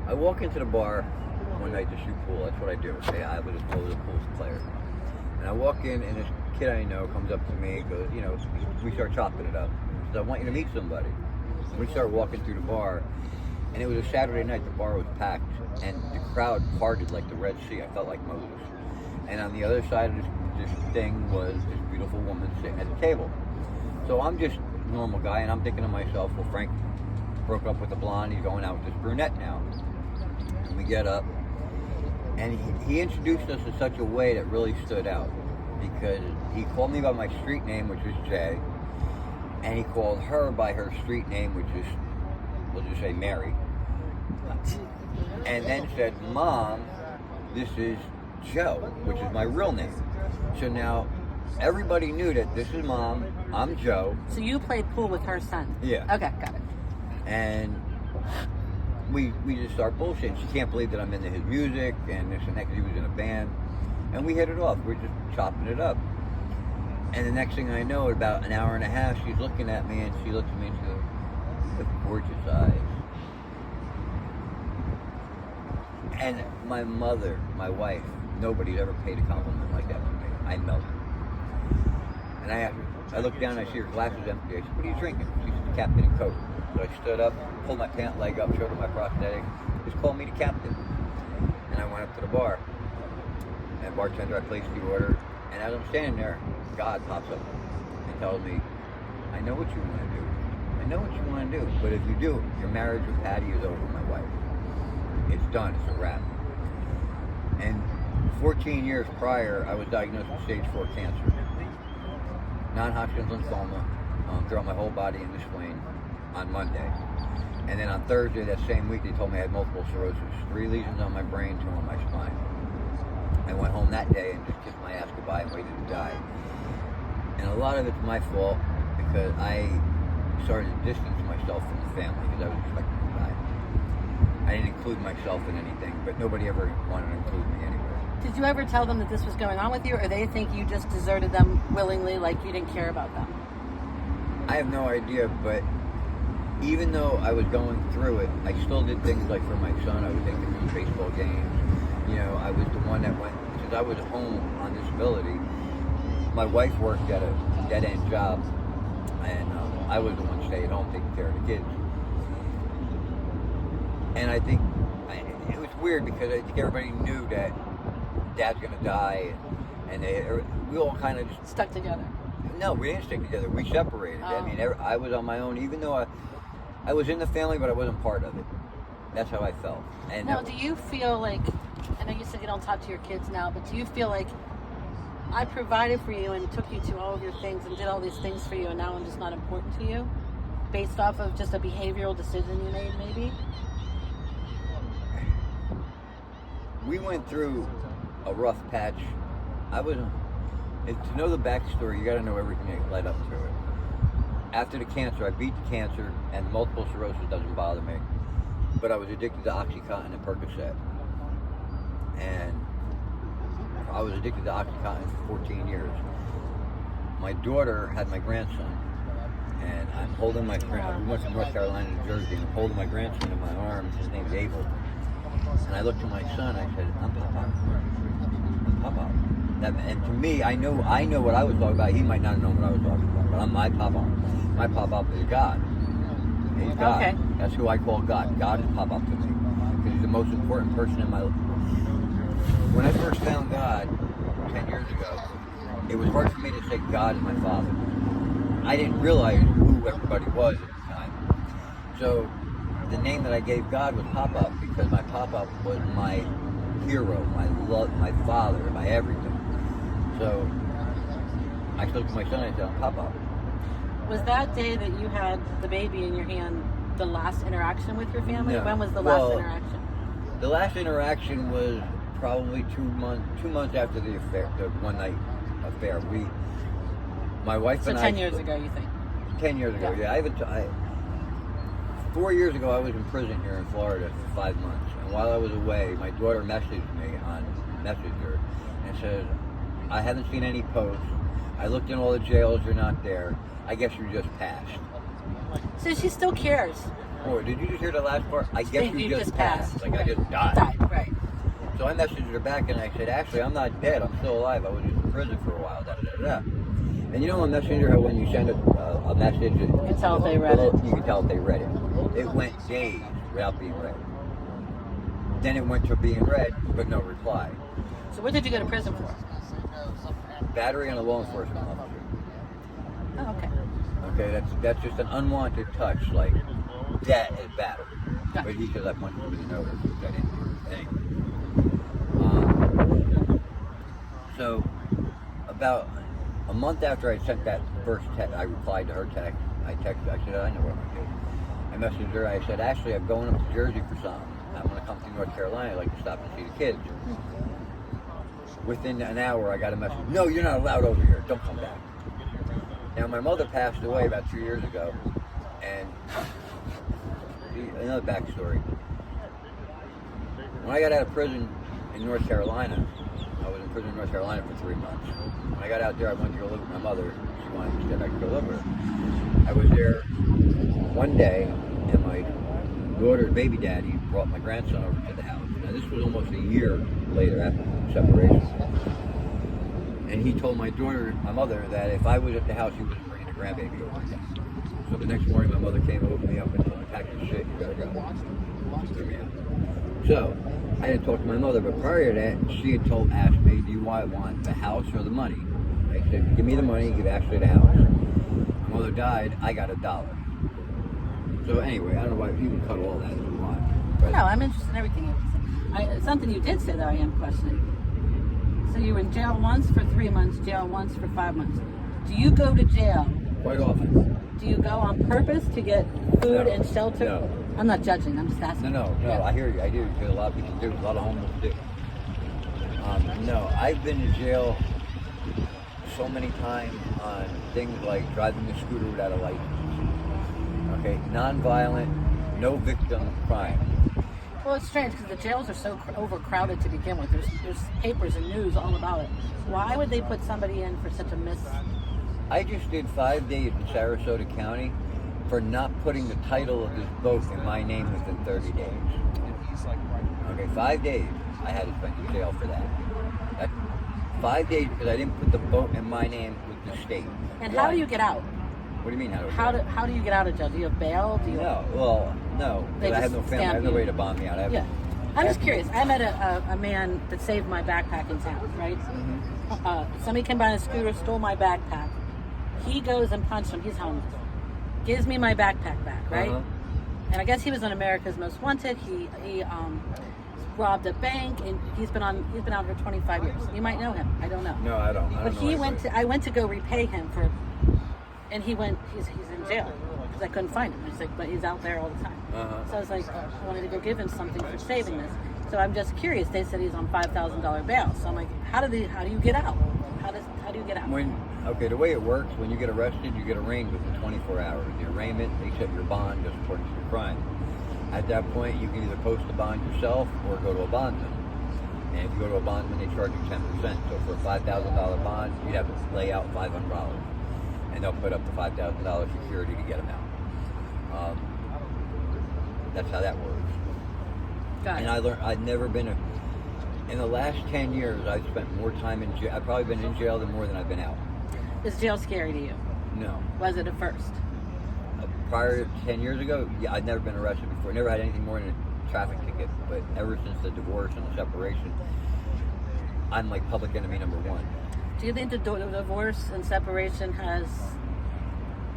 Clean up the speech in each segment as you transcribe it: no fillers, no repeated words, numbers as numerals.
I walk into the bar one night to shoot pool. That's what I do. Okay? I was a pool player. And I walk in, and this kid I know comes up to me and goes, we start chopping it up. He says, I want you to meet somebody. And we started walking through the bar, and it was a Saturday night. The bar was packed, and the crowd parted like the Red Sea. I felt like Moses. And on the other side of this thing was this beautiful woman sitting at the table. So I'm just a normal guy, and I'm thinking to myself, well, Frank broke up with the blonde. He's going out with this brunette now. And we get up, and he introduced us in such a way that really stood out, because he called me by my street name, which is Jay, and he called her by her street name, which is, we'll just say Mary, and then said, Mom, this is Joe, which is my real name. So now everybody knew that this is Mom, I'm Joe. So you played pool with her son? Yeah. Okay, got it. And we just start bullshitting. She can't believe that I'm into his music and this and that, because he was in a band. And we hit it off. We're just chopping it up. And the next thing I know, about an hour and a half, she's looking at me, and she looks at me and she goes, "You have gorgeous eyes." And my mother, my wife, nobody's ever paid a compliment like that to me. I melted. And I looked down, and I see her glasses empty. I said, "What are you drinking?" She said, "Captain and Coke." So I stood up, pulled my pant leg up, showed her my prosthetic, just called me the captain. And I went up to the bar. And bartender, I placed the order. And as I'm standing there, God pops up and tells me, "I know what you want to do. I know what you want to do. But if you do, your marriage with Patty is over, my wife. It's done. It's a wrap." And 14 years prior, I was diagnosed with stage 4 cancer. Non-Hodgkin's lymphoma throughout my whole body in the spleen on Monday. And then on Thursday, that same week, they told me I had multiple sclerosis. 3 lesions on my brain, 2 on my spine. I went home that day and just kissed my ass goodbye and waited to die. And a lot of it's my fault, because I started to distance myself from the family, because I was expecting to die. I didn't include myself in anything, but nobody ever wanted to include me anywhere. Did you ever tell them that this was going on with you, or they think you just deserted them willingly, like you didn't care about them? I have no idea, but even though I was going through it, I still did things like for my son. I would take him to baseball games. I was the one that went, because I was home on disability. My wife worked at a dead-end job, and I was the one staying at home taking care of the kids. And I think it was weird, because I think everybody knew that Dad's going to die, and we all kind of just Stuck together? No, we didn't stick together. We separated. Oh. I mean, I was on my own, even though I was in the family, but I wasn't part of it. That's how I felt. And Now, do you feel like, I know you said you don't talk to your kids now, but do you feel like I provided for you and took you to all of your things and did all these things for you, and now I'm just not important to you? Based off of just a behavioral decision you made, maybe? we went through a rough patch. To know the backstory, you got to know everything that led up to it. After the cancer, I beat the cancer, and multiple sclerosis doesn't bother me. But I was addicted to OxyContin and Percocet. And I was addicted to OxyContin for 14 years. My daughter had my grandson, and I'm holding we went from North Carolina to Jersey, and I'm holding my grandson in my arms. His name's Abel. And I looked to my son, I said, "I'm Papa. I'm Papa." And to me, I know what I was talking about. He might not have known what I was talking about, but I'm my Papa. My Papa is God. He's God. Okay. That's who I call God. God is Papa to me, because he's the most important person in my life. When I first found God 10 years ago, it was hard for me to say God is my Father. I didn't realize who everybody was at the time. So the name that I gave God was Papa, because my Papa was my hero, my love, my father, my everything. So I looked at my son and I said, "I'm Papa." Was that day that you had the baby in your hand the last interaction with your family? No. When was the Well, last interaction? The last interaction was probably 2 months after the affair, the one night affair. My wife So and 10 I. years ago, you think? 10 years ago, yeah. 4 years ago, I was in prison here in Florida for 5 months. And while I was away, my daughter messaged me on Messenger and said, "I haven't seen any posts. I looked in all the jails, you're not there. I guess you just passed." So she still cares. Oh, did you just hear the last part? I guess You you just passed. passed. Like I Right. just died. Died, right. So I messaged her back and I said, actually, I'm not dead. I'm still alive. I was just in prison for a while. Da, da, da, da. And you know on Messenger how when you send a message, you can tell if they read it. You can tell if they read it. It went days without being read. Then it went to being read, but no reply. So what did you go to prison for? Battery on a law enforcement officer. Oh, okay. Okay, that's just an unwanted touch. Like that is battery. Gotcha. But he says I punched him in the nose. Which I didn't do. Anyway. So about a month after I sent that first text, I replied to her text. I texted. I said, I know what I'm gonna do. I messaged her. I said, Ashley, I'm going up to Jersey for something. I'm gonna come to North Carolina. I'd like to stop and see the kids. Within an hour, I got a message. No, you're not allowed over here. Don't come back. Now, my mother passed away about 2 years ago, and another backstory. When I got out of prison in North Carolina, I was in prison in North Carolina for 3 months. When I got out there, I went to go live with my mother. She wanted me to stay back to go live with her. I was there one day, and my daughter's baby daddy brought my grandson over to the house. Now, this was almost a year later after separation. And he told my mother, that if I was at the house, he wasn't bringing the grandbaby over again. So the next morning, my mother came and woke me up and told me, pack your shit, you gotta go. She threw me out. So, I didn't talk to my mother, but prior to that, she had told Ashley, do you want the house or the money? I said, give me the money, give Ashley the house. My mother died, I got $1. So anyway, I don't know why you can cut all that if you want. But No, I'm interested in everything you have to say. Something you did say that I am questioning. So you were in jail once for 3 months, jail once for 5 months. Do you go to jail? quite often. Do you go on purpose to get food No. and shelter? No. I'm not judging. I'm just asking. No, Yeah. I hear you. I do, because a lot of people do. A lot of homeless do. No, I've been to jail so many times on things like driving a scooter without a license. Okay, non-violent, no victim crime. Well, it's strange because the jails are so overcrowded to begin with. There's papers and news all about it. Why would they put somebody in for such a I just did 5 days in Sarasota County for not putting the title of this boat in my name within 30 days. Okay, 5 days I had to spend in jail for that. 5 days because I didn't put the boat in my name with the state. And Why? how do you get out? What do you mean how do I How get do how do you get out of jail? Do you have bail? Do you? No, well, no. They But I have no just family. I have stamp no you. way to bond me out. I have, Yeah. I'm just have- curious. I met a man that saved my backpack in town, right? Somebody came by on a scooter, stole my backpack. He goes and punched him. He's homeless. Gives me my backpack back, right? Uh-huh. And I guess he was on America's Most Wanted. He robbed a bank, and he's been out for 25 years. You might know him. I don't know. No, I don't. I But don't know he anybody. I went to go repay him for, and he's in jail because I couldn't find him. I was like, but he's out there all the time. Uh-huh. So I was like, I wanted to go give him something for saving this. So I'm just curious. They said he's on $5,000 bail. So I'm like, how do you get out? How do you get out? Okay, the way it works, when you get arrested, you get arraigned within 24 hours. The arraignment, they set your bond just according to your crime. At that point, you can either post the bond yourself or go to a bondman. And if you go to a bondman, they charge you 10%. So for a $5,000 bond, you'd have to lay out $500. And they'll put up the $5,000 security to get them out. That's how that works. Got And it. I learned, I've never been in the last 10 years, I've spent more time in jail. I've probably been in jail than more than I've been out. Is jail scary to you? No. Was it at first? Prior to 10 years ago, yeah, I'd never been arrested before. Never had anything more than a traffic ticket. But ever since the divorce and the separation, I'm like public enemy number one. Do you think the divorce and separation has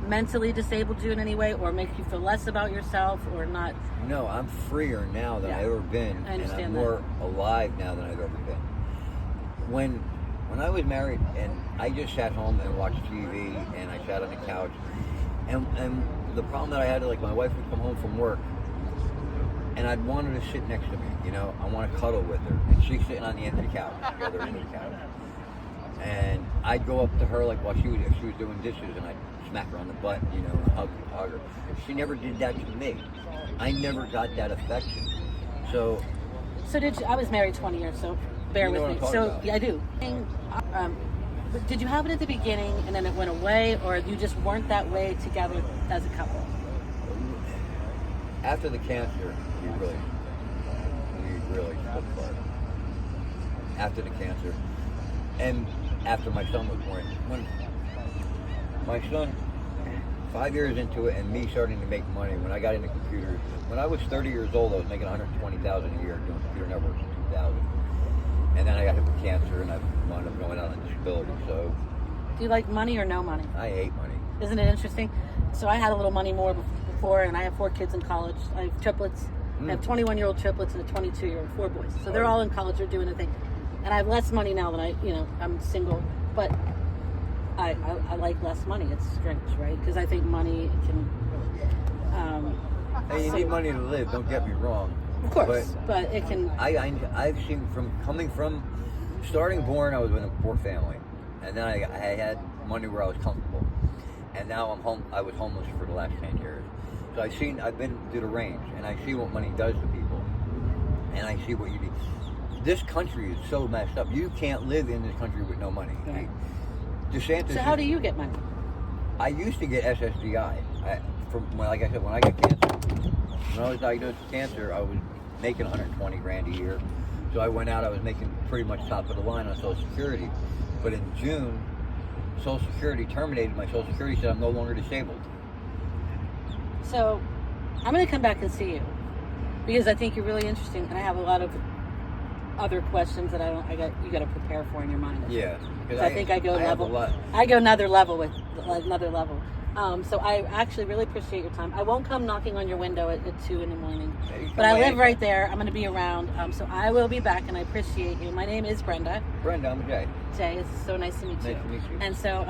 mentally disabled you in any way, or make you feel less about yourself, or not? No, I'm freer now than I've ever been. I understand and I'm that. more alive now than I've ever been. When I was married and I just sat home and watched TV and I sat on the couch, and the problem that I had, like my wife would come home from work and I'd want her to sit next to me, you know, I want to cuddle with her, and she's sitting on the end of the couch, the other end of the couch, and I'd go up to her like while she was doing dishes, and I'd smack her on the butt, you know, and hug her. She never did that to me. I never got that affection. So did you? I was married 20 years, so bear You know with what me. I'm talking So about. yeah, I do. But did you have it at the beginning and then it went away, or you just weren't that way together as a couple? after the cancer, we really took part. After the cancer, and after my son was born, when my son, 5 years into it, and me starting to make money, when I got into computers, when I was 30 years old, I was making $120,000 a year doing computer networks in 2000. And then I got hit with cancer, and I wound up going out on disability. So, Do you like money or no money? I hate money. Isn't it interesting? So I had a little money more before, and I have 4 kids in college. I have triplets. I have 21-year-old triplets and a 22-year-old, 4 boys. So they're all in college. They're doing a thing. And I have less money now than I'm single. But I like less money. It's strange, right? Because I think money can... Hey, you need money to live, don't get me wrong. Of course, but it can... I've seen starting born, I was in a poor family. And then I had money where I was comfortable. And now I was homeless for the last 10 years. So I've been to the range, and I see what money does to people. And I see what you do. This country is so messed up. You can't live in this country with no money. Right. DeSantis. So how do you get money? I used to get SSDI. Like I said, when I got cancer, when I was diagnosed with cancer, I was making 120 grand a year. So I went out, I was making pretty much top of the line on Social Security. But in June, Social Security terminated my Social Security, said I'm no longer disabled. So I'm going to come back and see you because I think you're really interesting, and I have a lot of other questions that you got to prepare for in your mind. Yeah, because I think I go have a level. lot. I go another level with another level. So I actually really appreciate your time. I won't come knocking on your window at 2 in the morning, but I live right there. I'm going to be around, so I will be back, and I appreciate you. My name is Brenda. Brenda, I'm Jay. Jay, it's so nice to meet you. Nice to meet you. And so,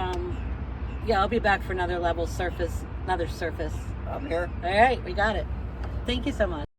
I'll be back for another level surface. I'm here. All right, we got it. Thank you so much.